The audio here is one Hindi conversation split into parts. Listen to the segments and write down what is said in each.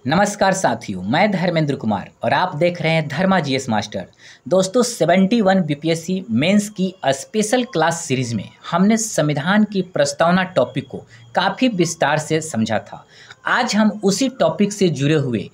नमस्कार साथियों, मैं धर्मेंद्र कुमार और आप देख रहे हैं धर्मा जीएस मास्टर। दोस्तों 71 बीपीएससी मेंस की स्पेशल क्लास सीरीज में हमने संविधान की प्रस्तावना टॉपिक को काफ़ी विस्तार से समझा था। आज हम उसी टॉपिक से जुड़े हुए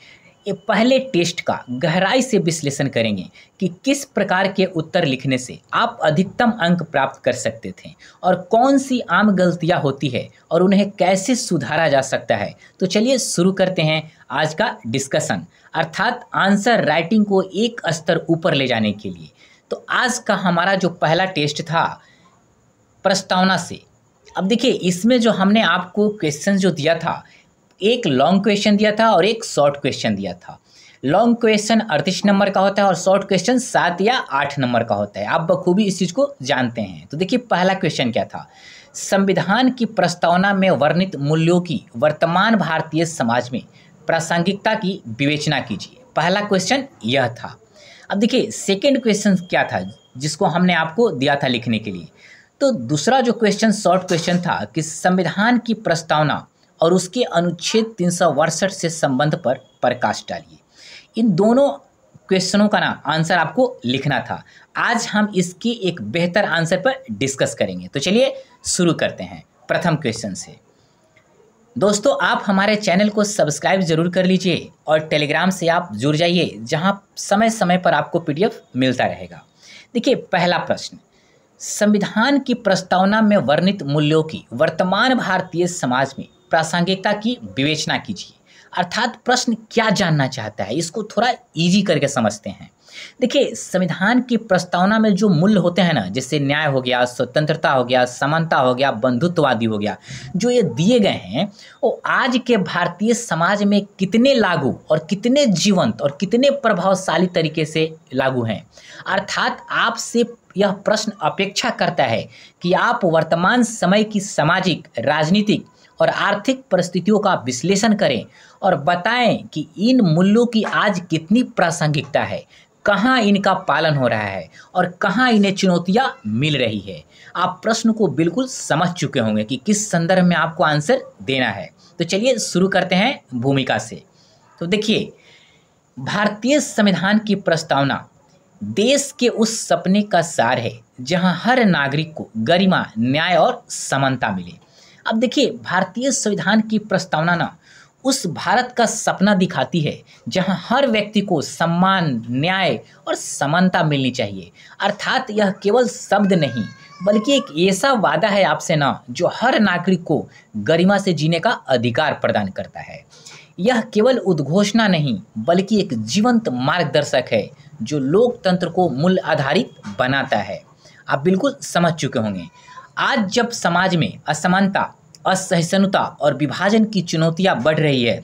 ये पहले टेस्ट का गहराई से विश्लेषण करेंगे कि किस प्रकार के उत्तर लिखने से आप अधिकतम अंक प्राप्त कर सकते थे और कौन सी आम गलतियां होती है और उन्हें कैसे सुधारा जा सकता है। तो चलिए शुरू करते हैं आज का डिस्कशन, अर्थात आंसर राइटिंग को एक स्तर ऊपर ले जाने के लिए। तो आज का हमारा जो पहला टेस्ट था प्रस्तावना से, अब देखिए इसमें जो हमने आपको क्वेश्चन जो दिया था, एक लॉन्ग क्वेश्चन दिया था और एक शॉर्ट क्वेश्चन दिया था। लॉन्ग क्वेश्चन 38 नंबर का होता है और शॉर्ट क्वेश्चन 7 या 8 नंबर का होता है। आप बखूबी इस चीज़ को जानते हैं। तो देखिए पहला क्वेश्चन क्या था, संविधान की प्रस्तावना में वर्णित मूल्यों की वर्तमान भारतीय समाज में प्रासंगिकता की विवेचना कीजिए। पहला क्वेश्चन यह था। अब देखिए सेकेंड क्वेश्चन क्या था जिसको हमने आपको दिया था लिखने के लिए। तो दूसरा जो क्वेश्चन शॉर्ट क्वेश्चन था कि संविधान की प्रस्तावना और उसके अनुच्छेद 362 से संबंध पर प्रकाश डालिए। इन दोनों क्वेश्चनों का आंसर आपको लिखना था। आज हम इसकी एक बेहतर आंसर पर डिस्कस करेंगे। तो चलिए शुरू करते हैं प्रथम क्वेश्चन से। दोस्तों आप हमारे चैनल को सब्सक्राइब जरूर कर लीजिए और टेलीग्राम से आप जुड़ जाइए, जहां समय समय पर आपको पीडीएफ मिलता रहेगा। देखिए पहला प्रश्न, संविधान की प्रस्तावना में वर्णित मूल्यों की वर्तमान भारतीय समाज में प्रासंगिकता की विवेचना कीजिए। अर्थात प्रश्न क्या जानना चाहता है, इसको थोड़ा इजी करके समझते हैं। देखिए संविधान की प्रस्तावना में जो मूल्य होते हैं ना, जैसे न्याय हो गया, स्वतंत्रता हो गया, समानता हो गया, बंधुत्ववादी हो गया, जो ये दिए गए हैं वो आज के भारतीय समाज में कितने लागू और कितने जीवंत और कितने प्रभावशाली तरीके से लागू हैं। अर्थात आपसे यह प्रश्न अपेक्षा करता है कि आप वर्तमान समय की सामाजिक, राजनीतिक और आर्थिक परिस्थितियों का विश्लेषण करें और बताएं कि इन मूल्यों की आज कितनी प्रासंगिकता है, कहाँ इनका पालन हो रहा है और कहाँ इन्हें चुनौतियां मिल रही है। आप प्रश्न को बिल्कुल समझ चुके होंगे कि किस संदर्भ में आपको आंसर देना है। तो चलिए शुरू करते हैं भूमिका से। तो देखिए भारतीय संविधान की प्रस्तावना देश के उस सपने का सार है जहां हर नागरिक को गरिमा, न्याय और समानता मिले। अब देखिए भारतीय संविधान की प्रस्तावना उस भारत का सपना दिखाती है जहां हर व्यक्ति को सम्मान, न्याय और समानता मिलनी चाहिए। अर्थात यह केवल शब्द नहीं बल्कि एक ऐसा वादा है आपसे जो हर नागरिक को गरिमा से जीने का अधिकार प्रदान करता है। यह केवल उद्घोषणा नहीं बल्कि एक जीवंत मार्गदर्शक है जो लोकतंत्र को मूल्य आधारित बनाता है। आप बिल्कुल समझ चुके होंगे। आज जब समाज में असमानता, असहिष्णुता और विभाजन की चुनौतियां बढ़ रही है,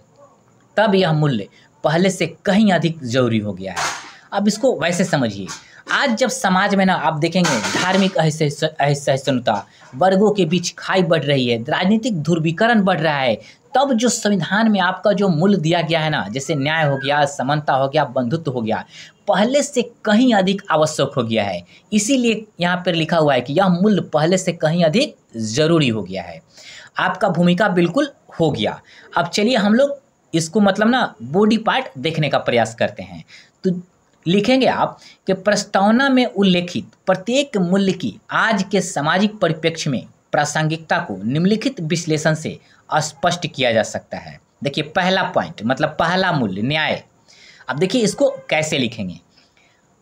तब यह मूल्य पहले से कहीं अधिक जरूरी हो गया है। अब इसको वैसे समझिए, आज जब समाज में आप देखेंगे धार्मिक असहिष्णुता, वर्गों के बीच खाई बढ़ रही है, राजनीतिक ध्रुवीकरण बढ़ रहा है, तब जो संविधान में आपका जो मूल्य दिया गया है जैसे न्याय हो गया, समानता हो गया, बंधुत्व हो गया, पहले से कहीं अधिक आवश्यक हो गया है। इसीलिए यहाँ पर लिखा हुआ है कि यह मूल्य पहले से कहीं अधिक जरूरी हो गया है। आपका भूमिका बिल्कुल हो गया। अब चलिए हम लोग इसको बॉडी पार्ट देखने का प्रयास करते हैं। तो लिखेंगे आप कि प्रस्तावना में उल्लेखित प्रत्येक मूल्य की आज के सामाजिक परिप्रेक्ष्य में प्रासंगिकता को निम्नलिखित विश्लेषण से स्पष्ट किया जा सकता है। देखिए पहला पॉइंट पहला मूल्य न्याय। अब देखिए इसको कैसे लिखेंगे।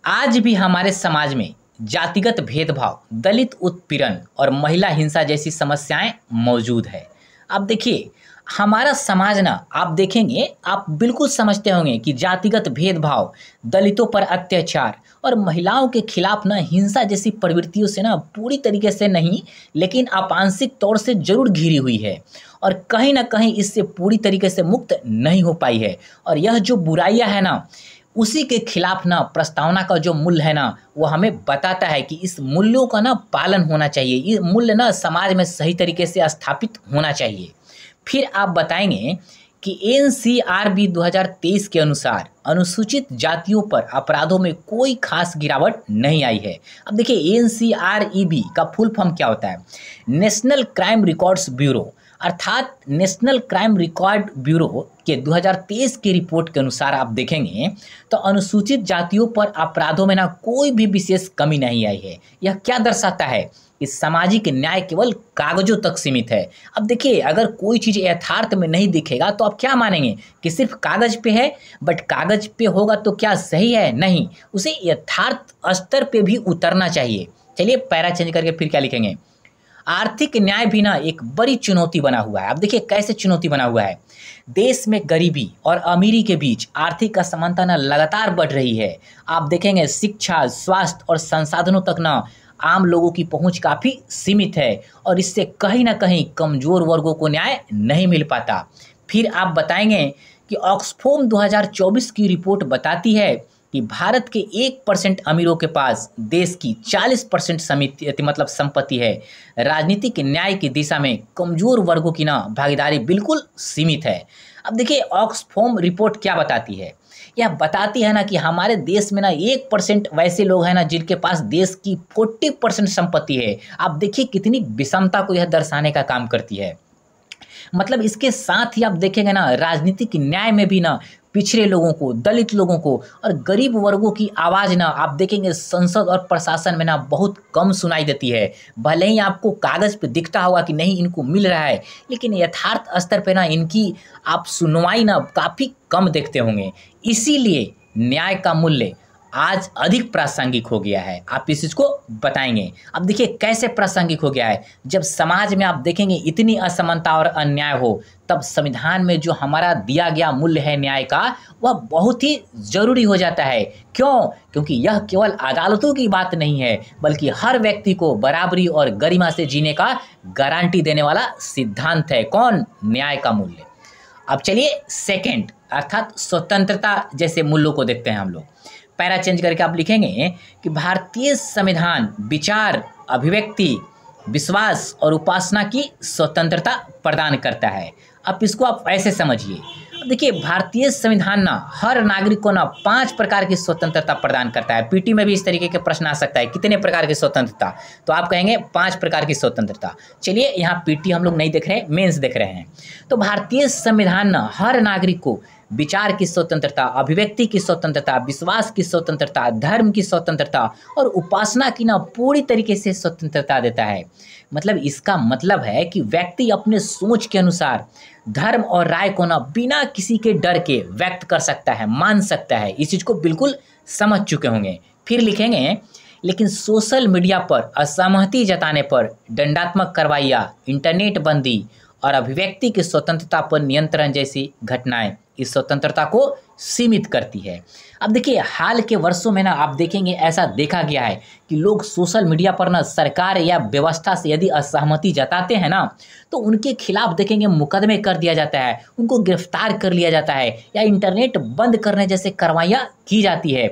आज भी हमारे समाज में जातिगत भेदभाव, दलित उत्पीड़न और महिला हिंसा जैसी समस्याएं मौजूद है। अब देखिए हमारा समाज आप देखेंगे, आप बिल्कुल समझते होंगे कि जातिगत भेदभाव, दलितों पर अत्याचार और महिलाओं के खिलाफ हिंसा जैसी प्रवृत्तियों से पूरी तरीके से नहीं लेकिन आंशिक तौर से जरूर घिरी हुई है और कहीं ना कहीं इससे पूरी तरीके से मुक्त नहीं हो पाई है। और यह जो बुराइयां है उसी के खिलाफ प्रस्तावना का जो मूल्य है वो हमें बताता है कि इस मूल्यों का पालन होना चाहिए। ये मूल्य समाज में सही तरीके से स्थापित होना चाहिए। फिर आप बताएंगे कि एनसीआरबी 2023 के अनुसार अनुसूचित जातियों पर अपराधों में कोई खास गिरावट नहीं आई है। अब देखिए एनसीआरईबी का फुल फॉर्म क्या होता है? नेशनल क्राइम रिकॉर्ड्स ब्यूरो, अर्थात नेशनल क्राइम रिकॉर्ड ब्यूरो के 2023 की रिपोर्ट के अनुसार आप देखेंगे तो अनुसूचित जातियों पर अपराधों में ना कोई भी विशेष कमी नहीं आई है। यह क्या दर्शाता है कि सामाजिक न्याय केवल कागजों तक सीमित है। अब देखिए अगर कोई चीज़ यथार्थ में नहीं दिखेगा तो आप क्या मानेंगे कि सिर्फ कागज पे है, बट कागज पे होगा तो क्या सही है? नहीं, उसे यथार्थ स्तर पे भी उतरना चाहिए। चलिए पैरा चेंज करके फिर क्या लिखेंगे? आर्थिक न्याय भी ना एक बड़ी चुनौती बना हुआ है। अब देखिए कैसे चुनौती बना हुआ है? देश में गरीबी और अमीरी के बीच आर्थिक असमानता ना लगातार बढ़ रही है। आप देखेंगे शिक्षा, स्वास्थ्य और संसाधनों तक ना आम लोगों की पहुंच काफ़ी सीमित है और इससे कहीं ना कहीं कमज़ोर वर्गों को न्याय नहीं मिल पाता। फिर आप बताएंगे कि ऑक्सफोम 2024 की रिपोर्ट बताती है कि भारत के 1% अमीरों के पास देश की 40% संपत्ति है। राजनीतिक न्याय की दिशा में कमज़ोर वर्गों की ना भागीदारी बिल्कुल सीमित है। अब देखिए ऑक्सफोम रिपोर्ट क्या बताती है? यह बताती है ना कि हमारे देश में ना 1% वैसे लोग हैं ना जिनके पास देश की 40% संपत्ति है। आप देखिए कितनी विषमता को यह दर्शाने का काम करती है। मतलब इसके साथ ही आप देखेंगे ना राजनीतिक न्याय में भी ना पिछड़े लोगों को, दलित लोगों को और गरीब वर्गों की आवाज़ ना आप देखेंगे संसद और प्रशासन में ना बहुत कम सुनाई देती है। भले ही आपको कागज़ पे दिखता होगा कि नहीं इनको मिल रहा है, लेकिन यथार्थ स्तर पे ना इनकी आप सुनवाई ना काफ़ी कम देखते होंगे। इसीलिए न्याय का मूल्य आज अधिक प्रासंगिक हो गया है। आप इस चीज़ को बताएंगे। अब देखिए कैसे प्रासंगिक हो गया है? जब समाज में आप देखेंगे इतनी असमानता और अन्याय हो, तब संविधान में जो हमारा दिया गया मूल्य है न्याय का, वह बहुत ही ज़रूरी हो जाता है। क्यों? क्योंकि यह केवल अदालतों की बात नहीं है, बल्कि हर व्यक्ति को बराबरी और गरिमा से जीने का गारंटी देने वाला सिद्धांत है। कौन? न्याय का मूल्य। अब चलिए सेकेंड अर्थात स्वतंत्रता जैसे मूल्यों को देखते हैं हम लोग। पैरा चेंज करके आप लिखेंगे कि भारतीय संविधान विचार, अभिव्यक्ति, विश्वास और उपासना की स्वतंत्रता प्रदान करता है। अब इसको आप ऐसे समझिए। देखिए भारतीय संविधान ना हर नागरिक को ना 5 प्रकार की स्वतंत्रता प्रदान करता है। पीटी में भी इस तरीके के प्रश्न आ सकता है, कितने प्रकार की स्वतंत्रता? तो आप कहेंगे 5 प्रकार की स्वतंत्रता। चलिए यहाँ पीटी हम लोग नहीं देख रहे हैं, मेंस देख रहे हैं। तो भारतीय संविधान ना हर नागरिक को विचार की स्वतंत्रता, अभिव्यक्ति की स्वतंत्रता, विश्वास की स्वतंत्रता, धर्म की स्वतंत्रता और उपासना की ना पूरी तरीके से स्वतंत्रता देता है। मतलब इसका मतलब है कि व्यक्ति अपने सोच के अनुसार धर्म और राय को ना बिना किसी के डर के व्यक्त कर सकता है, मान सकता है। इस चीज़ को बिल्कुल समझ चुके होंगे। फिर लिखेंगे लेकिन सोशल मीडिया पर असहमति जताने पर दंडात्मक कार्रवाइयाँ, इंटरनेट बंदी और अभिव्यक्ति की स्वतंत्रता पर नियंत्रण जैसी घटनाएं इस स्वतंत्रता को सीमित करती है। अब देखिए हाल के वर्षों में ना आप देखेंगे ऐसा देखा गया है कि लोग सोशल मीडिया पर ना सरकार या व्यवस्था से यदि असहमति जताते हैं ना तो उनके खिलाफ देखेंगे मुकदमे कर दिया जाता है, उनको गिरफ्तार कर लिया जाता है या इंटरनेट बंद करने जैसे कार्रवाइयाँ की जाती है।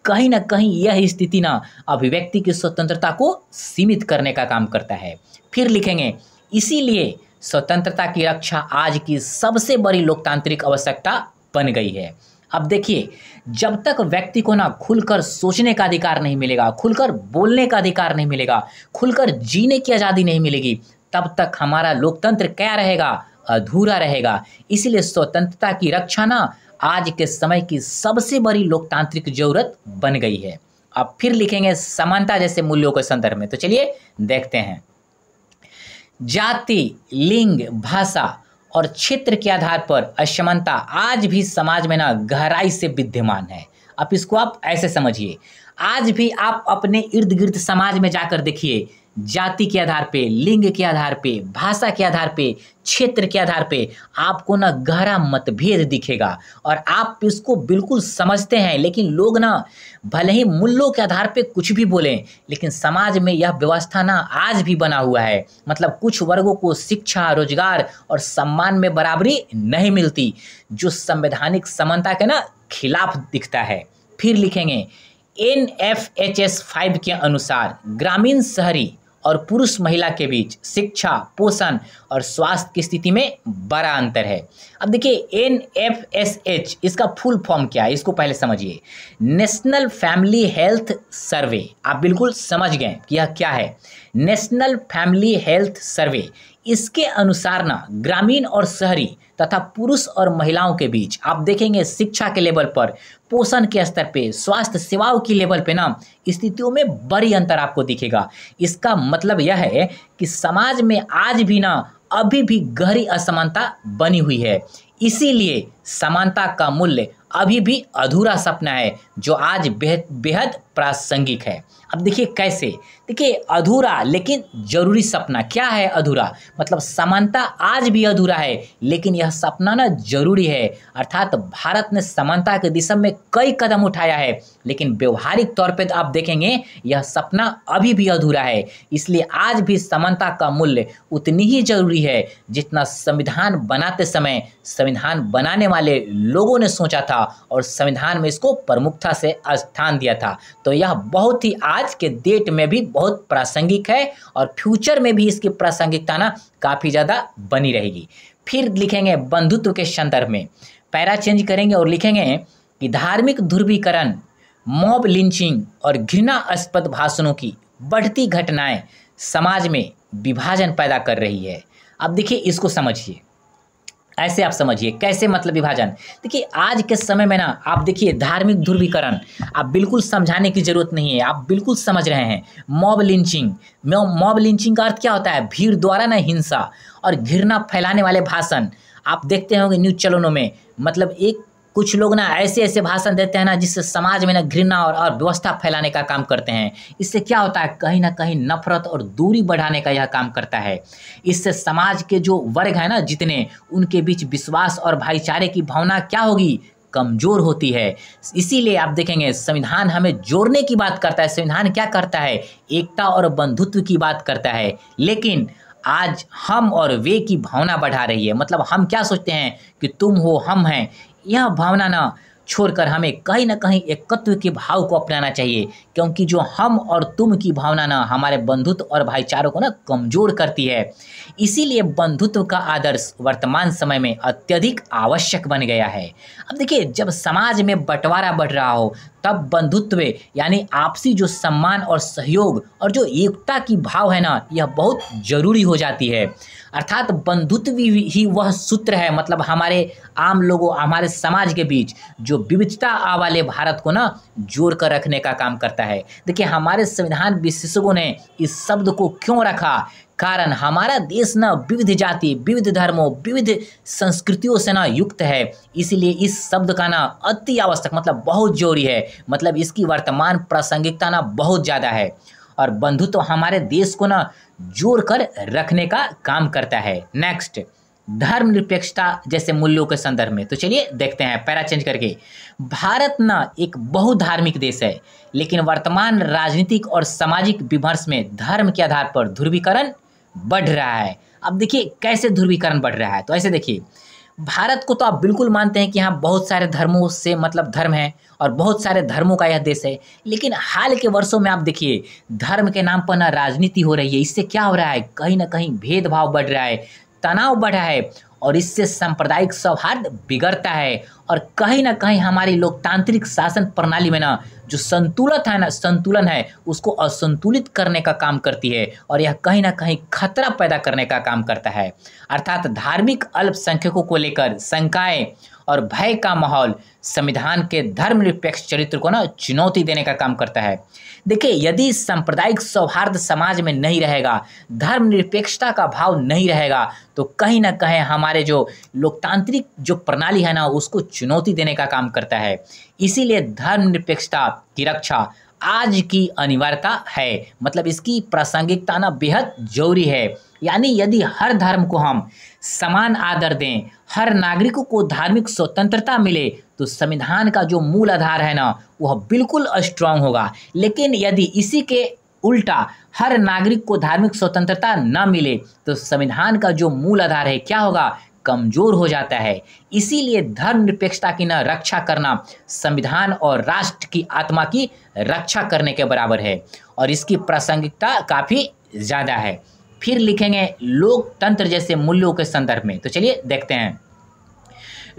कहीं ना कहीं यह स्थिति ना अभिव्यक्ति की स्वतंत्रता को सीमित करने का काम करता है। फिर लिखेंगे इसीलिए स्वतंत्रता की रक्षा आज की सबसे बड़ी लोकतांत्रिक आवश्यकता बन गई है। अब देखिए जब तक व्यक्ति को ना खुलकर सोचने का अधिकार नहीं मिलेगा, खुलकर बोलने का अधिकार नहीं मिलेगा, खुलकर जीने की आज़ादी नहीं मिलेगी, तब तक हमारा लोकतंत्र क्या रहेगा? अधूरा रहेगा। इसीलिए स्वतंत्रता की रक्षा ना आज के समय की सबसे बड़ी लोकतांत्रिक जरूरत बन गई है। अब फिर लिखेंगे समानता जैसे मूल्यों के संदर्भ में। तो चलिए देखते हैं। जाति, लिंग, भाषा और क्षेत्र के आधार पर असमानता आज भी समाज में ना गहराई से विद्यमान है। अब इसको आप ऐसे समझिए, आज भी आप अपने इर्द गिर्द समाज में जाकर देखिए, जाति के आधार पे, लिंग के आधार पे, भाषा के आधार पे, क्षेत्र के आधार पे आपको ना गहरा मतभेद दिखेगा और आप इसको बिल्कुल समझते हैं। लेकिन लोग ना भले ही मूल्यों के आधार पे कुछ भी बोलें, लेकिन समाज में यह व्यवस्था ना आज भी बना हुआ है। मतलब कुछ वर्गों को शिक्षा, रोजगार और सम्मान में बराबरी नहीं मिलती, जो संवैधानिक समानता के ना खिलाफ दिखता है। फिर लिखेंगे NFHS 5 के अनुसार ग्रामीण, शहरी और पुरुष महिला के बीच शिक्षा, पोषण और स्वास्थ्य की स्थिति में बड़ा अंतर है। अब देखिए NFSH इसका फुल फॉर्म क्या है, इसको पहले समझिए। National family health survey. आप बिल्कुल समझ गए कि यह क्या है, नेशनल फैमिली हेल्थ सर्वे। इसके अनुसार ना ग्रामीण और शहरी तथा पुरुष और महिलाओं के बीच आप देखेंगे शिक्षा के लेवल पर, पोषण के स्तर पे, स्वास्थ्य सेवाओं की लेवल पे ना स्थितियों में बड़ी अंतर आपको दिखेगा। इसका मतलब यह है कि समाज में आज भी ना अभी भी गहरी असमानता बनी हुई है। इसीलिए समानता का मूल्य अभी भी अधूरा सपना है जो आज बेहद बेहद प्रासंगिक है। अब देखिए कैसे, देखिए अधूरा लेकिन जरूरी सपना। क्या है अधूरा, मतलब समानता आज भी अधूरा है लेकिन यह सपना ना जरूरी है। अर्थात भारत ने समानता के दिशा में कई कदम उठाया है लेकिन व्यवहारिक तौर पे आप देखेंगे यह सपना अभी भी अधूरा है। इसलिए आज भी समानता का मूल्य उतनी ही जरूरी है जितना संविधान बनाते समय संविधान बनाने वाले लोगों ने सोचा था और संविधान में इसको प्रमुखता से स्थान दिया था। तो यह बहुत ही आज के डेट में भी बहुत प्रासंगिक है और फ्यूचर में भी इसकी प्रासंगिकता ना काफ़ी ज़्यादा बनी रहेगी। फिर लिखेंगे बंधुत्व के संदर्भ में, पैरा चेंज करेंगे और लिखेंगे कि धार्मिक ध्रुवीकरण, मॉब लिंचिंग और घृणास्पद भाषणों की बढ़ती घटनाएं समाज में विभाजन पैदा कर रही है। अब देखिए इसको समझिए, ऐसे आप समझिए कैसे, मतलब विभाजन। देखिए आज के समय में ना आप देखिए धार्मिक ध्रुवीकरण, आप बिल्कुल समझाने की जरूरत नहीं है, आप बिल्कुल समझ रहे हैं। मॉब लिंचिंग, मॉब लिंचिंग का अर्थ क्या होता है, भीड़ द्वारा ना हिंसा और घृणा फैलाने वाले भाषण आप देखते होंगे न्यूज चैनलों में। मतलब एक कुछ लोग ना ऐसे ऐसे भाषण देते हैं ना जिससे समाज में ना घृणा और व्यवस्था फैलाने का काम करते हैं। इससे क्या होता है, कहीं ना कहीं नफरत और दूरी बढ़ाने का यह काम करता है। इससे समाज के जो वर्ग है ना जितने, उनके बीच विश्वास और भाईचारे की भावना क्या होगी, कमजोर होती है। इसीलिए आप देखेंगे संविधान हमें जोड़ने की बात करता है। संविधान क्या करता है, एकता और बंधुत्व की बात करता है, लेकिन आज हम और वे की भावना बढ़ा रही है। मतलब हम क्या सोचते हैं कि तुम हो हम हैं, यह भावना ना छोड़कर हमें कहीं ना कहीं एकत्व के भाव को अपनाना चाहिए, क्योंकि जो हम और तुम की भावना ना हमारे बंधुत्व और भाईचारों को ना कमजोर करती है। इसीलिए बंधुत्व का आदर्श वर्तमान समय में अत्यधिक आवश्यक बन गया है। अब देखिए जब समाज में बंटवारा बढ़ रहा हो तब बंधुत्व यानी आपसी जो सम्मान और सहयोग और जो एकता की भाव है ना, यह बहुत जरूरी हो जाती है। अर्थात बंधुत्व ही वह सूत्र है, मतलब हमारे आम लोगों, हमारे समाज के बीच जो विविधता वाले भारत को ना जोड़ कर रखने का काम करता है। देखिए हमारे संविधान विशेषज्ञों ने इस शब्द को क्यों रखा, कारण हमारा देश ना विविध जाति, विविध धर्मों, विविध संस्कृतियों से ना युक्त है। इसलिए इस शब्द का ना अति आवश्यक, मतलब बहुत जरूरी है, मतलब इसकी वर्तमान प्रासंगिकता ना बहुत ज़्यादा है। और बंधुत्व तो हमारे देश को ना जोड़ कर रखने का काम करता है। नेक्स्ट, धर्मनिरपेक्षता जैसे मूल्यों के संदर्भ में, तो चलिए देखते हैं पैरा चेंज करके। भारत ना एक बहुधार्मिक देश है, लेकिन वर्तमान राजनीतिक और सामाजिक विमर्श में धर्म के आधार पर ध्रुवीकरण बढ़ रहा है। अब देखिए कैसे ध्रुवीकरण बढ़ रहा है, तो ऐसे देखिए भारत को तो आप बिल्कुल मानते हैं कि यहाँ बहुत सारे धर्मों से मतलब धर्म है और बहुत सारे धर्मों का यह देश है, लेकिन हाल के वर्षों में आप देखिए धर्म के नाम पर ना राजनीति हो रही है। इससे क्या हो रहा है, कहीं ना कहीं भेदभाव बढ़ रहा है, तनाव बढ़ा है और इससे सांप्रदायिक सौहार्द बिगड़ता है और कहीं ना कहीं हमारी लोकतांत्रिक शासन प्रणाली में ना जो संतुलन है उसको असंतुलित करने का काम करती है और यह कहीं ना कहीं खतरा पैदा करने का काम करता है। अर्थात धार्मिक अल्पसंख्यकों को लेकर शंकाएं और भय का माहौल संविधान के धर्मनिरपेक्ष चरित्र को ना चुनौती देने का काम करता है। देखिए यदि सांप्रदायिक सौहार्द समाज में नहीं रहेगा, धर्मनिरपेक्षता का भाव नहीं रहेगा, तो कहीं ना कहीं हमारे जो लोकतांत्रिक जो प्रणाली है ना उसको चुनौती देने का काम करता है। इसीलिए धर्मनिरपेक्षता की रक्षा आज की अनिवार्यता है, मतलब इसकी प्रासंगिकता ना बेहद जरूरी है। यानी यदि हर धर्म को हम समान आदर दें, हर नागरिकों को धार्मिक स्वतंत्रता मिले, तो संविधान का जो मूल आधार है ना वह बिल्कुल स्ट्रांग होगा। लेकिन यदि इसी के उल्टा हर नागरिक को धार्मिक स्वतंत्रता न मिले, तो संविधान का जो मूल आधार है क्या होगा, कमजोर हो जाता है। इसीलिए धर्मनिरपेक्षता की न रक्षा करना संविधान और राष्ट्र की आत्मा की रक्षा करने के बराबर है और इसकी प्रासंगिकता काफ़ी ज़्यादा है। फिर लिखेंगे लोकतंत्र जैसे मूल्यों के संदर्भ में। तो चलिए देखते हैं।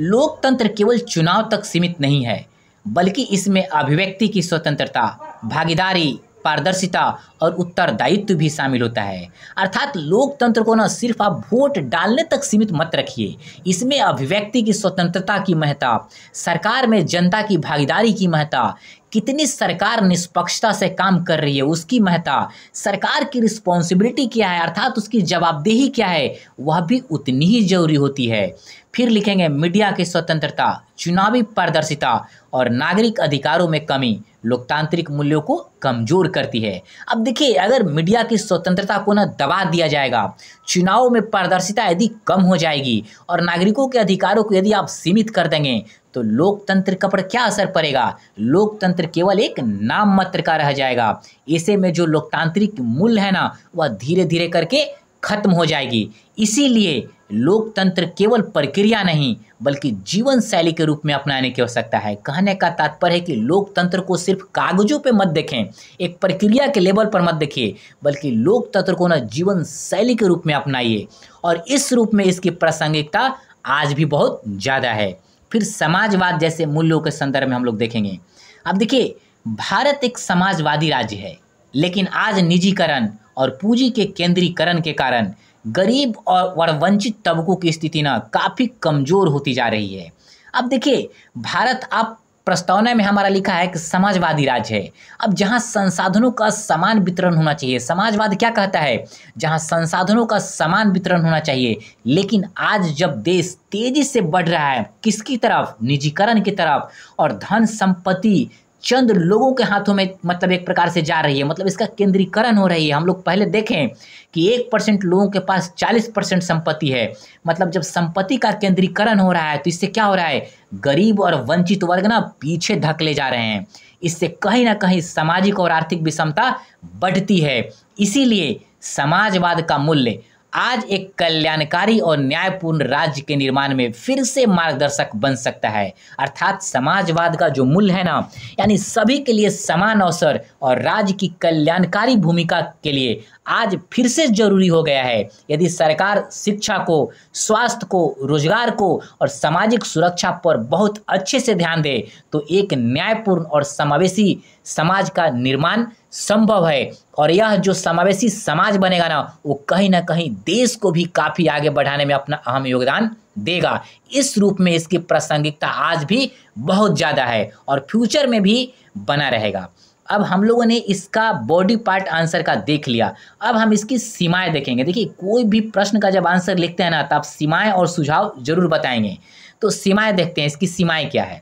लोकतंत्र केवल चुनाव तक सीमित नहीं है, बल्कि इसमें अभिव्यक्ति की स्वतंत्रता, भागीदारी, पारदर्शिता और उत्तरदायित्व भी शामिल होता है। अर्थात लोकतंत्र को ना सिर्फ आप वोट डालने तक सीमित मत रखिए, इसमें अभिव्यक्ति की स्वतंत्रता की महत्ता, सरकार में जनता की भागीदारी की महत्ता, कितनी सरकार निष्पक्षता से काम कर रही है उसकी महत्ता, सरकार की रिस्पॉन्सिबिलिटी क्या है अर्थात उसकी जवाबदेही क्या है, वह भी उतनी ही जरूरी होती है। फिर लिखेंगे मीडिया की स्वतंत्रता, चुनावी पारदर्शिता और नागरिक अधिकारों में कमी लोकतांत्रिक मूल्यों को कमजोर करती है। अब देखिए, अगर मीडिया की स्वतंत्रता को ना दबा दिया जाएगा, चुनाव में पारदर्शिता यदि कम हो जाएगी और नागरिकों के अधिकारों को यदि आप सीमित कर देंगे, तो लोकतंत्र का पर क्या असर पड़ेगा? लोकतंत्र केवल एक नाम मात्र का रह जाएगा। ऐसे में जो लोकतांत्रिक मूल्य है ना, वह धीरे धीरे करके खत्म हो जाएगी। इसीलिए लोकतंत्र केवल प्रक्रिया नहीं, बल्कि जीवन शैली के रूप में अपनाने की आवश्यकता है। कहने का तात्पर्य है कि लोकतंत्र को सिर्फ कागजों पे मत देखें, एक प्रक्रिया के लेवल पर मत देखिए, बल्कि लोकतंत्र को ना जीवन शैली के रूप में अपनाइए। और इस रूप में इसकी प्रासंगिकता आज भी बहुत ज़्यादा है। फिर समाजवाद जैसे मूल्यों के संदर्भ में हम लोग देखेंगे। अब देखिए, भारत एक समाजवादी राज्य है, लेकिन आज निजीकरण और पूंजी के केंद्रीकरण के कारण गरीब और वंचित तबकों की स्थिति ना काफ़ी कमज़ोर होती जा रही है। अब देखिए, भारत आप प्रस्तावना में हमारा लिखा है कि समाजवादी राज्य है। अब जहां संसाधनों का समान वितरण होना चाहिए, समाजवाद क्या कहता है? जहां संसाधनों का समान वितरण होना चाहिए, लेकिन आज जब देश तेजी से बढ़ रहा है किसकी तरफ? निजीकरण की तरफ, और धन संपत्ति चंद लोगों के हाथों में मतलब एक प्रकार से जा रही है, मतलब इसका केंद्रीकरण हो रही है। हम लोग पहले देखें कि 1% लोगों के पास 40% संपत्ति है। मतलब जब संपत्ति का केंद्रीकरण हो रहा है तो इससे क्या हो रहा है? गरीब और वंचित वर्ग ना पीछे धकेले जा रहे हैं। इससे कहीं ना कहीं सामाजिक और आर्थिक विषमता बढ़ती है। इसीलिए समाजवाद का मूल्य आज एक कल्याणकारी और न्यायपूर्ण राज्य के निर्माण में फिर से मार्गदर्शक बन सकता है। अर्थात समाजवाद का जो मूल्य है ना, यानी सभी के लिए समान अवसर और राज्य की कल्याणकारी भूमिका के लिए आज फिर से जरूरी हो गया है। यदि सरकार शिक्षा को, स्वास्थ्य को, रोजगार को और सामाजिक सुरक्षा पर बहुत अच्छे से ध्यान दे, तो एक न्यायपूर्ण और समावेशी समाज का निर्माण संभव है। और यह जो समावेशी समाज बनेगा ना, वो कहीं ना कहीं देश को भी काफ़ी आगे बढ़ाने में अपना अहम योगदान देगा। इस रूप में इसकी प्रासंगिकता आज भी बहुत ज़्यादा है और फ्यूचर में भी बना रहेगा। अब हम लोगों ने इसका बॉडी पार्ट आंसर का देख लिया, अब हम इसकी सीमाएं देखेंगे। देखिए, कोई भी प्रश्न का जब आंसर लिखते हैं ना, तो आप सीमाएं और सुझाव जरूर बताएंगे। तो सीमाएं देखते हैं, इसकी सीमाएं क्या है।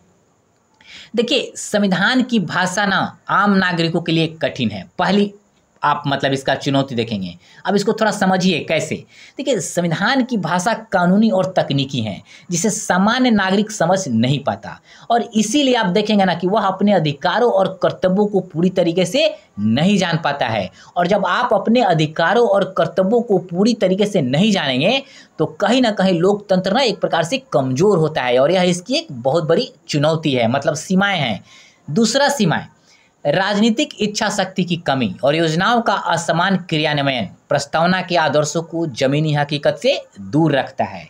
देखिए, संविधान की भाषा ना आम नागरिकों के लिए कठिन है। पहली आप मतलब इसका चुनौती देखेंगे। अब इसको थोड़ा समझिए कैसे। देखिए, संविधान की भाषा कानूनी और तकनीकी है, जिसे सामान्य नागरिक समझ नहीं पाता, और इसीलिए आप देखेंगे ना कि वह अपने अधिकारों और कर्तव्यों को पूरी तरीके से नहीं जान पाता है। और जब आप अपने अधिकारों और कर्तव्यों को पूरी तरीके से नहीं जानेंगे, तो कहीं ना कहीं लोकतंत्र ना एक प्रकार से कमज़ोर होता है, और यह इसकी एक बहुत बड़ी चुनौती है, मतलब सीमाएँ हैं। दूसरा सीमाएँ, राजनीतिक इच्छा शक्ति की कमी और योजनाओं का असमान क्रियान्वयन प्रस्तावना के आदर्शों को जमीनी हकीकत से दूर रखता है।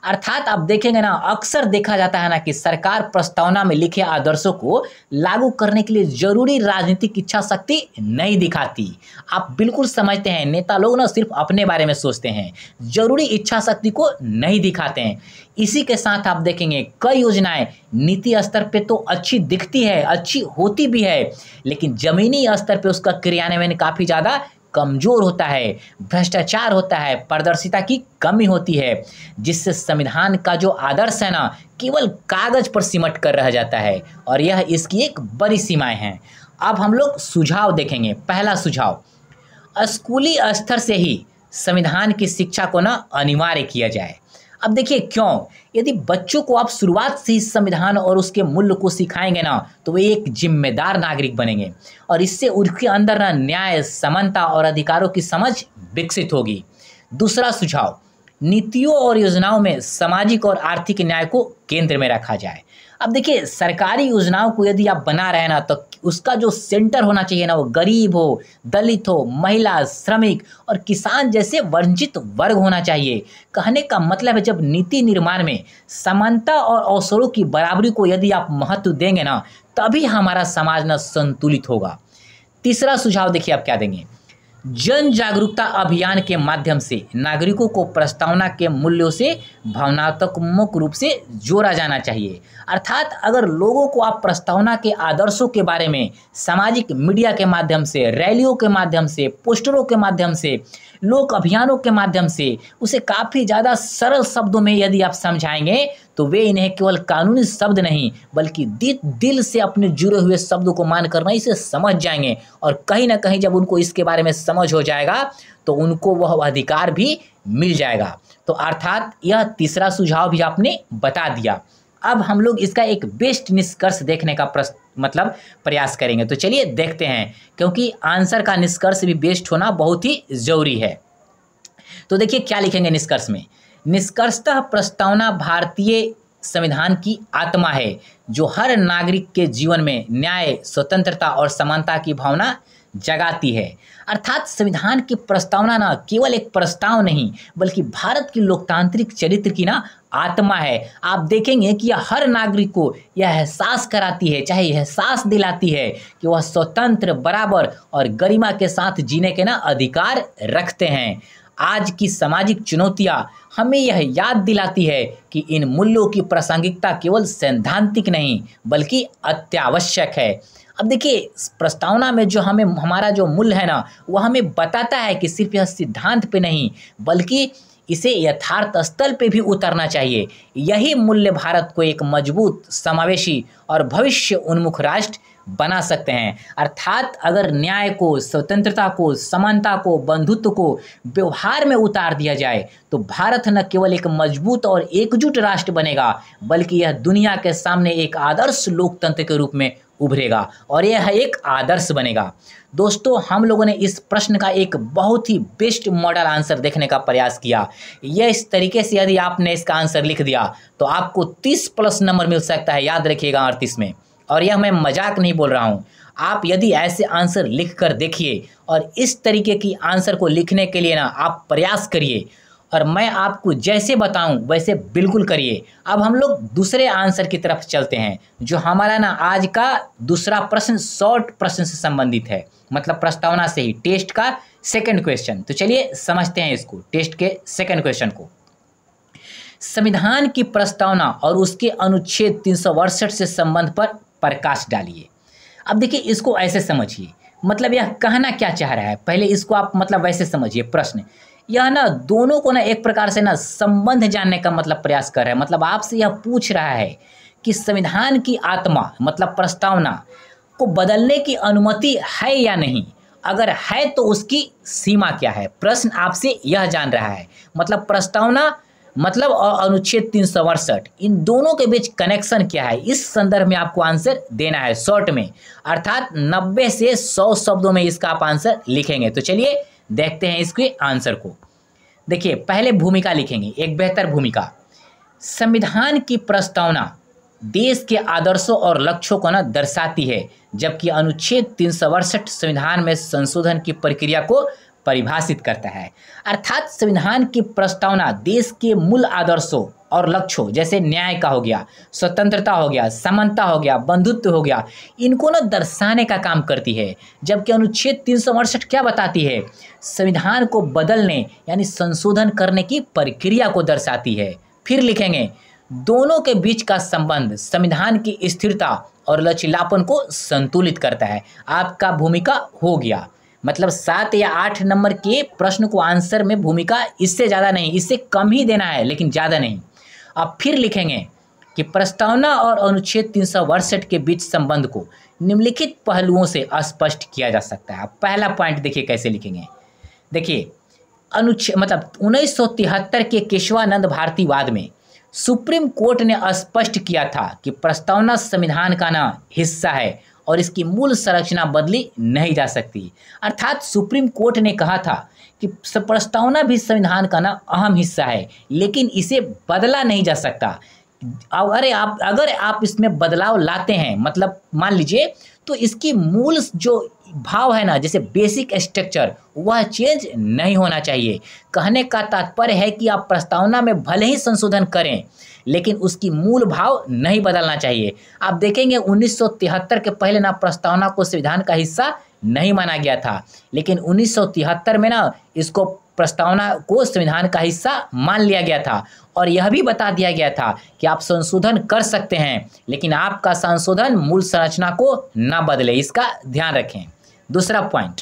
अर्थात आप देखेंगे ना, अक्सर देखा जाता है ना कि सरकार प्रस्तावना में लिखे आदर्शों को लागू करने के लिए जरूरी राजनीतिक इच्छा शक्ति नहीं दिखाती। आप बिल्कुल समझते हैं, नेता लोग ना सिर्फ अपने बारे में सोचते हैं, जरूरी इच्छा शक्ति को नहीं दिखाते हैं। इसी के साथ आप देखेंगे कई योजनाएं नीति स्तर पे तो अच्छी दिखती है, अच्छी होती भी है, लेकिन जमीनी स्तर पे उसका क्रियान्वयन काफ़ी ज़्यादा कमज़ोर होता है, भ्रष्टाचार होता है, पारदर्शिता की कमी होती है, जिससे संविधान का जो आदर्श है ना, केवल कागज पर सिमट कर रह जाता है, और यह इसकी एक बड़ी सीमाएं हैं। अब हम लोग सुझाव देखेंगे। पहला सुझाव, स्कूली स्तर से ही संविधान की शिक्षा को ना अनिवार्य किया जाए। अब देखिए क्यों, यदि बच्चों को आप शुरुआत से ही संविधान और उसके मूल्य को सिखाएंगे ना, तो वे एक जिम्मेदार नागरिक बनेंगे, और इससे उनके अंदर ना न्याय, समानता और अधिकारों की समझ विकसित होगी। दूसरा सुझाव, नीतियों और योजनाओं में सामाजिक और आर्थिक न्याय को केंद्र में रखा जाए। अब देखिए, सरकारी योजनाओं को यदि आप बना रहे हैं ना, तो उसका जो सेंटर होना चाहिए ना, वो गरीब हो, दलित हो, महिला, श्रमिक और किसान जैसे वंचित वर्ग होना चाहिए। कहने का मतलब है जब नीति निर्माण में समानता और अवसरों की बराबरी को यदि आप महत्व देंगे ना, तभी हमारा समाज ना संतुलित होगा। तीसरा सुझाव देखिए आप क्या देंगे। जन जागरूकता अभियान के माध्यम से नागरिकों को प्रस्तावना के मूल्यों से भावनात्मक रूप से जोड़ा जाना चाहिए। अर्थात अगर लोगों को आप प्रस्तावना के आदर्शों के बारे में सामाजिक मीडिया के माध्यम से, रैलियों के माध्यम से, पोस्टरों के माध्यम से, लोक अभियानों के माध्यम से उसे काफ़ी ज़्यादा सरल शब्दों में यदि आप समझाएंगे, तो वे इन्हें केवल कानूनी शब्द नहीं बल्कि दिल से अपने जुड़े हुए शब्दों को मानकर ना इसे समझ जाएंगे। और कहीं ना कहीं जब उनको इसके बारे में समझ हो जाएगा तो उनको वह अधिकार भी मिल जाएगा। तो अर्थात यह तीसरा सुझाव भी आपने बता दिया। अब हम लोग इसका एक बेस्ट निष्कर्ष देखने का प्रयास करेंगे। तो चलिए देखते हैं, क्योंकि आंसर का निष्कर्ष भी बेस्ट होना बहुत ही ज़रूरी है। तो देखिए क्या लिखेंगे निष्कर्ष में। निष्कर्षतः प्रस्तावना भारतीय संविधान की आत्मा है, जो हर नागरिक के जीवन में न्याय, स्वतंत्रता और समानता की भावना जगाती है। अर्थात संविधान की प्रस्तावना ना केवल एक प्रस्ताव नहीं बल्कि भारत की लोकतांत्रिक चरित्र की ना आत्मा है। आप देखेंगे कि यह हर नागरिक को यह एहसास कराती है, चाहे एहसास दिलाती है कि वह स्वतंत्र, बराबर और गरिमा के साथ जीने के ना अधिकार रखते हैं। आज की सामाजिक चुनौतियां हमें यह याद दिलाती है कि इन मूल्यों की प्रासंगिकता केवल सैद्धांतिक नहीं बल्कि अत्यावश्यक है। अब देखिए प्रस्तावना में जो हमें हमारा जो मूल्य है ना, वह हमें बताता है कि सिर्फ यह सिद्धांत पे नहीं बल्कि इसे यथार्थ स्थल पे भी उतरना चाहिए। यही मूल्य भारत को एक मजबूत, समावेशी और भविष्य उन्मुख राष्ट्र बना सकते हैं। अर्थात अगर न्याय को, स्वतंत्रता को, समानता को, बंधुत्व को व्यवहार में उतार दिया जाए तो भारत न केवल एक मजबूत और एकजुट राष्ट्र बनेगा बल्कि यह दुनिया के सामने एक आदर्श लोकतंत्र के रूप में उभरेगा और यह एक आदर्श बनेगा। दोस्तों, हम लोगों ने इस प्रश्न का एक बहुत ही बेस्ट मॉडल आंसर देखने का प्रयास किया। यह इस तरीके से यदि आपने इसका आंसर लिख दिया तो आपको 30+ नंबर मिल सकता है, याद रखिएगा 38 में। और यह मैं मजाक नहीं बोल रहा हूँ। आप यदि ऐसे आंसर लिख कर देखिए और इस तरीके की आंसर को लिखने के लिए ना आप प्रयास करिए और मैं आपको जैसे बताऊं वैसे बिल्कुल करिए। अब हम लोग दूसरे आंसर की तरफ चलते हैं, जो हमारा ना आज का दूसरा प्रश्न शॉर्ट प्रश्न से संबंधित है, मतलब प्रस्तावना से ही, टेस्ट का सेकंड क्वेश्चन। तो चलिए समझते हैं इसको, टेस्ट के सेकंड क्वेश्चन को। संविधान की प्रस्तावना और उसके अनुच्छेद 362 से संबंध पर प्रकाश डालिए। अब देखिए इसको ऐसे समझिए, मतलब यह कहना क्या चाह रहा है, पहले इसको आप मतलब वैसे समझिए। प्रश्न यह ना दोनों को ना एक प्रकार से ना संबंध जानने का मतलब प्रयास कर रहा है। मतलब आपसे यह पूछ रहा है कि संविधान की आत्मा मतलब प्रस्तावना को बदलने की अनुमति है या नहीं, अगर है तो उसकी सीमा क्या है। प्रश्न आपसे यह जान रहा है। मतलब प्रस्तावना मतलब और अनुच्छेद 362 इन दोनों के बीच कनेक्शन क्या है, इस संदर्भ में आपको आंसर देना है शॉर्ट में। अर्थात 90 से 100 शब्दों में इसका आप आंसर लिखेंगे। तो चलिए देखते हैं इसके आंसर को। देखिए पहले भूमिका लिखेंगे, एक बेहतर भूमिका। संविधान की प्रस्तावना देश के आदर्शों और लक्ष्यों को ना दर्शाती है, जबकि अनुच्छेद 362 संविधान में संशोधन की प्रक्रिया को परिभाषित करता है। अर्थात संविधान की प्रस्तावना देश के मूल आदर्शों और लक्ष्यों जैसे न्याय का हो गया, स्वतंत्रता हो गया, समानता हो गया, बंधुत्व हो गया, इनको ना दर्शाने का काम करती है। जबकि अनुच्छेद 362 क्या बताती है, संविधान को बदलने यानी संशोधन करने की प्रक्रिया को दर्शाती है। फिर लिखेंगे दोनों के बीच का संबंध संविधान की स्थिरता और लचीलापन को संतुलित करता है। आपका भूमिका हो गया, मतलब 7 या 8 नंबर के प्रश्न को आंसर में भूमिका इससे ज़्यादा नहीं, इससे कम ही देना है लेकिन ज़्यादा नहीं। अब फिर लिखेंगे कि प्रस्तावना और अनुच्छेद 362 के बीच संबंध को निम्नलिखित पहलुओं से स्पष्ट किया जा सकता है। पहला पॉइंट देखिए कैसे लिखेंगे। देखिए अनुच्छेद मतलब 1973 के केशवानंद भारतीवाद में सुप्रीम कोर्ट ने स्पष्ट किया था कि प्रस्तावना संविधान का ना हिस्सा है और इसकी मूल संरचना बदली नहीं जा सकती। अर्थात सुप्रीम कोर्ट ने कहा था कि प्रस्तावना भी संविधान का ना अहम हिस्सा है लेकिन इसे बदला नहीं जा सकता। अगर आप इसमें बदलाव लाते हैं, मतलब मान लीजिए तो इसकी मूल जो भाव है ना, जैसे बेसिक स्ट्रक्चर, वह चेंज नहीं होना चाहिए। कहने का तात्पर्य है कि आप प्रस्तावना में भले ही संशोधन करें, लेकिन उसकी मूल भाव नहीं बदलना चाहिए। आप देखेंगे 1973 के पहले ना प्रस्तावना को संविधान का हिस्सा नहीं माना गया था, लेकिन 1973 में ना इसको प्रस्तावना को संविधान का हिस्सा मान लिया गया था और यह भी बता दिया गया था कि आप संशोधन कर सकते हैं, लेकिन आपका संशोधन मूल संरचना को ना बदले, इसका ध्यान रखें। दूसरा पॉइंट,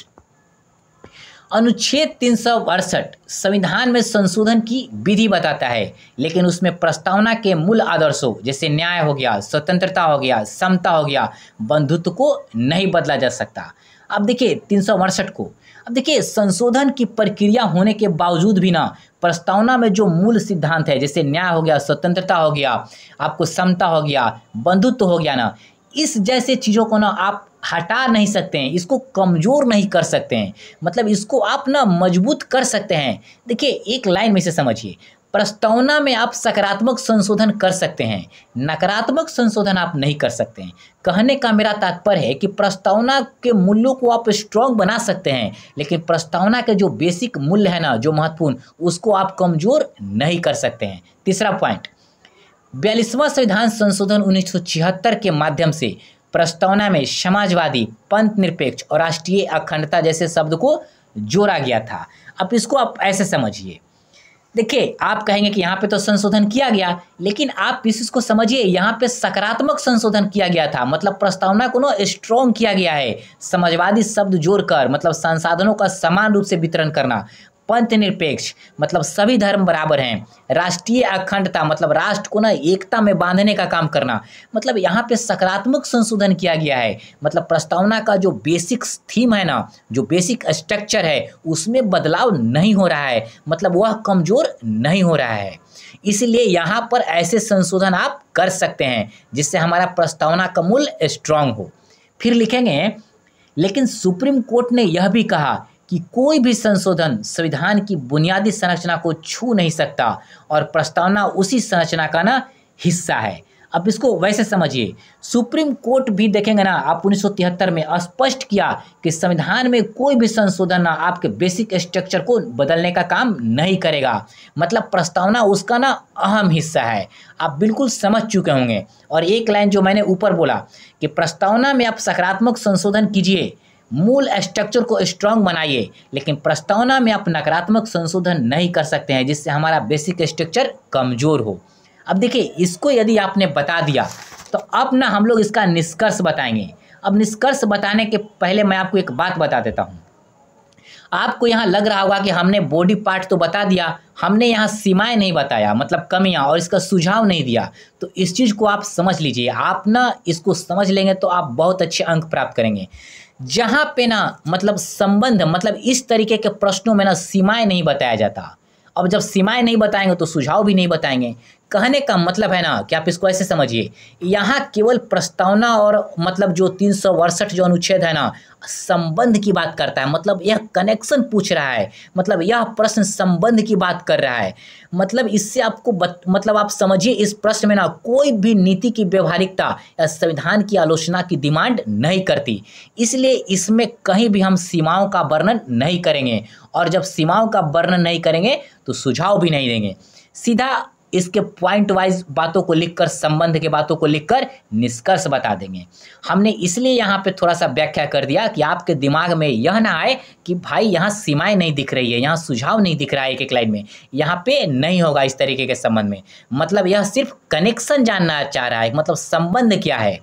अनुच्छेद 368 संविधान में संशोधन की विधि बताता है, लेकिन उसमें प्रस्तावना के मूल आदर्शों जैसे न्याय हो गया, स्वतंत्रता हो गया, समता हो गया, बंधुत्व को नहीं बदला जा सकता। अब देखिए 368 को, अब देखिए संशोधन की प्रक्रिया होने के बावजूद भी ना प्रस्तावना में जो मूल सिद्धांत है, जैसे न्याय हो गया, स्वतंत्रता हो गया, आपको समता हो गया, बंधुत्व हो गया ना, इस जैसे चीज़ों को ना आप हटा नहीं सकते हैं, इसको कमज़ोर नहीं कर सकते हैं, मतलब इसको आप ना मजबूत कर सकते हैं। देखिए एक लाइन में से समझिए, प्रस्तावना में आप सकारात्मक संशोधन कर सकते हैं, नकारात्मक संशोधन आप नहीं कर सकते हैं। कहने का मेरा तात्पर्य है कि प्रस्तावना के मूल्यों को आप स्ट्रॉन्ग बना सकते हैं, लेकिन प्रस्तावना के जो बेसिक मूल्य है ना, जो महत्वपूर्ण, उसको आप कमज़ोर नहीं कर सकते हैं। तीसरा पॉइंट, 42वां संविधान संशोधन 1976 के माध्यम से प्रस्तावना में समाजवादी, पंथ निरपेक्ष और राष्ट्रीय अखंडता जैसे शब्द को जोड़ा गया था। अब इसको आप ऐसे समझिए, देखिए आप कहेंगे कि यहाँ पे तो संशोधन किया गया, लेकिन आप इस चीज़ को समझिए, यहाँ पे सकारात्मक संशोधन किया गया था, मतलब प्रस्तावना को ना स्ट्रॉन्ग किया गया है, समाजवादी शब्द जोड़कर, मतलब संसाधनों का समान रूप से वितरण करना, पंथ निरपेक्ष मतलब सभी धर्म बराबर हैं, राष्ट्रीय अखंडता मतलब राष्ट्र को ना एकता में बांधने का काम करना, मतलब यहाँ पे सकारात्मक संशोधन किया गया है। मतलब प्रस्तावना का जो बेसिक थीम है ना, जो बेसिक स्ट्रक्चर है, उसमें बदलाव नहीं हो रहा है, मतलब वह कमज़ोर नहीं हो रहा है। इसलिए यहाँ पर ऐसे संशोधन आप कर सकते हैं जिससे हमारा प्रस्तावना का मूल्य स्ट्रांग हो। फिर लिखेंगे, लेकिन सुप्रीम कोर्ट ने यह भी कहा कि कोई भी संशोधन संविधान की बुनियादी संरचना को छू नहीं सकता और प्रस्तावना उसी संरचना का ना हिस्सा है। अब इसको वैसे समझिए, सुप्रीम कोर्ट भी देखेंगे ना, आप 1973 में स्पष्ट किया कि संविधान में कोई भी संशोधन ना आपके बेसिक स्ट्रक्चर को बदलने का काम नहीं करेगा, मतलब प्रस्तावना उसका ना अहम हिस्सा है। आप बिल्कुल समझ चुके होंगे। और एक लाइन जो मैंने ऊपर बोला कि प्रस्तावना में आप सकारात्मक संशोधन कीजिए, मूल स्ट्रक्चर को स्ट्रांग बनाइए, लेकिन प्रस्तावना में आप नकारात्मक संशोधन नहीं कर सकते हैं जिससे हमारा बेसिक स्ट्रक्चर कमज़ोर हो। अब देखिए, इसको यदि आपने बता दिया तो अब ना हम लोग इसका निष्कर्ष बताएंगे। अब निष्कर्ष बताने के पहले मैं आपको एक बात बता देता हूँ। आपको यहाँ लग रहा होगा कि हमने बॉडी पार्ट तो बता दिया, हमने यहाँ सीमाएं नहीं बताया, मतलब कमियां, और इसका सुझाव नहीं दिया। तो इस चीज़ को आप समझ लीजिए, आप ना इसको समझ लेंगे तो आप बहुत अच्छे अंक प्राप्त करेंगे। जहाँ पे ना मतलब संबंध, मतलब इस तरीके के प्रश्नों में ना सीमाएं नहीं बताया जाता। अब जब सीमाएं नहीं बताएंगे तो सुझाव भी नहीं बताएंगे। कहने का मतलब है ना कि आप इसको ऐसे समझिए, यहाँ केवल प्रस्तावना और मतलब जो 368 जो अनुच्छेद है ना, संबंध की बात करता है, मतलब यह कनेक्शन पूछ रहा है, मतलब यह प्रश्न संबंध की बात कर रहा है। मतलब इससे आपको मतलब आप समझिए, इस प्रश्न में ना कोई भी नीति की व्यवहारिकता या संविधान की आलोचना की डिमांड नहीं करती। इसलिए इसमें कहीं भी हम सीमाओं का वर्णन नहीं करेंगे, और जब सीमाओं का वर्णन नहीं करेंगे तो सुझाव भी नहीं देंगे, सीधा इसके पॉइंट वाइज बातों को लिखकर, संबंध के बातों को लिखकर निष्कर्ष बता देंगे। हमने इसलिए यहाँ पे थोड़ा सा व्याख्या कर दिया कि आपके दिमाग में यह ना आए कि भाई यहाँ सीमाएं नहीं दिख रही है, यहाँ सुझाव नहीं दिख रहा है, एक एक लाइन में यहाँ पे नहीं होगा इस तरीके के संबंध में। मतलब यह सिर्फ कनेक्शन जानना चाह रहा है, मतलब संबंध क्या है।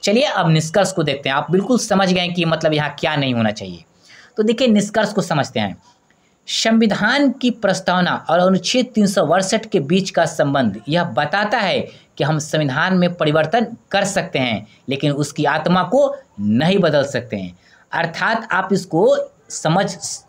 चलिए अब निष्कर्ष को देखते हैं। आप बिल्कुल समझ गए कि मतलब यहाँ क्या नहीं होना चाहिए। तो देखिए निष्कर्ष को समझते हैं। संविधान की प्रस्तावना और अनुच्छेद 368 के बीच का संबंध यह बताता है कि हम संविधान में परिवर्तन कर सकते हैं, लेकिन उसकी आत्मा को नहीं बदल सकते हैं। अर्थात आप इसको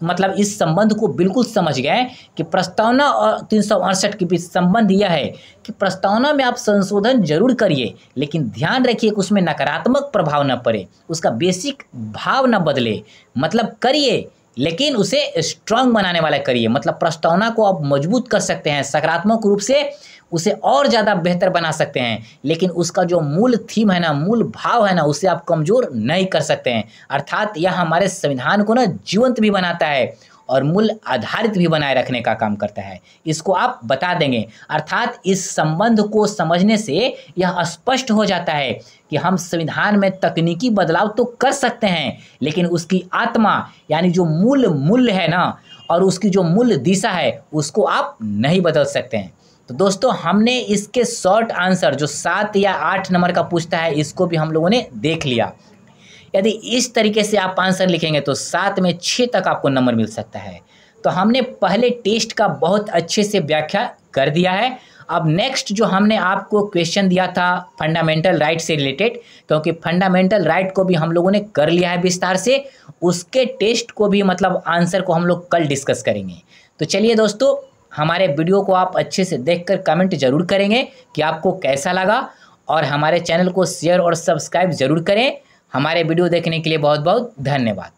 मतलब इस संबंध को बिल्कुल समझ गए कि प्रस्तावना और 368 के बीच संबंध यह है कि प्रस्तावना में आप संशोधन जरूर करिए, लेकिन ध्यान रखिए कि उसमें नकारात्मक प्रभाव न पड़े, उसका बेसिक भाव न बदले। मतलब करिए, लेकिन उसे स्ट्रांग बनाने वाला करिए। मतलब प्रस्तावना को आप मजबूत कर सकते हैं, सकारात्मक रूप से उसे और ज़्यादा बेहतर बना सकते हैं, लेकिन उसका जो मूल थीम है ना, मूल भाव है ना, उसे आप कमज़ोर नहीं कर सकते हैं। अर्थात यह हमारे संविधान को ना जीवंत भी बनाता है और मूल्य आधारित भी बनाए रखने का काम करता है। इसको आप बता देंगे। अर्थात इस संबंध को समझने से यह स्पष्ट हो जाता है कि हम संविधान में तकनीकी बदलाव तो कर सकते हैं, लेकिन उसकी आत्मा यानी जो मूल मूल्य है ना, और उसकी जो मूल दिशा है, उसको आप नहीं बदल सकते हैं। तो दोस्तों, हमने इसके शॉर्ट आंसर जो 7 या 8 नंबर का पूछता है, इसको भी हम लोगों ने देख लिया। यदि इस तरीके से आप आंसर लिखेंगे तो 7 में 6 तक आपको नंबर मिल सकता है। तो हमने पहले टेस्ट का बहुत अच्छे से व्याख्या कर दिया है। अब नेक्स्ट जो हमने आपको क्वेश्चन दिया था फंडामेंटल राइट से रिलेटेड, क्योंकि फंडामेंटल राइट को भी हम लोगों ने कर लिया है विस्तार से, उसके टेस्ट को भी मतलब आंसर को हम लोग कल डिस्कस करेंगे। तो चलिए दोस्तों, हमारे वीडियो को आप अच्छे से देखकर कमेंट जरूर करेंगे कि आपको कैसा लगा, और हमारे चैनल को शेयर और सब्सक्राइब जरूर करें। हमारे वीडियो देखने के लिए बहुत बहुत धन्यवाद।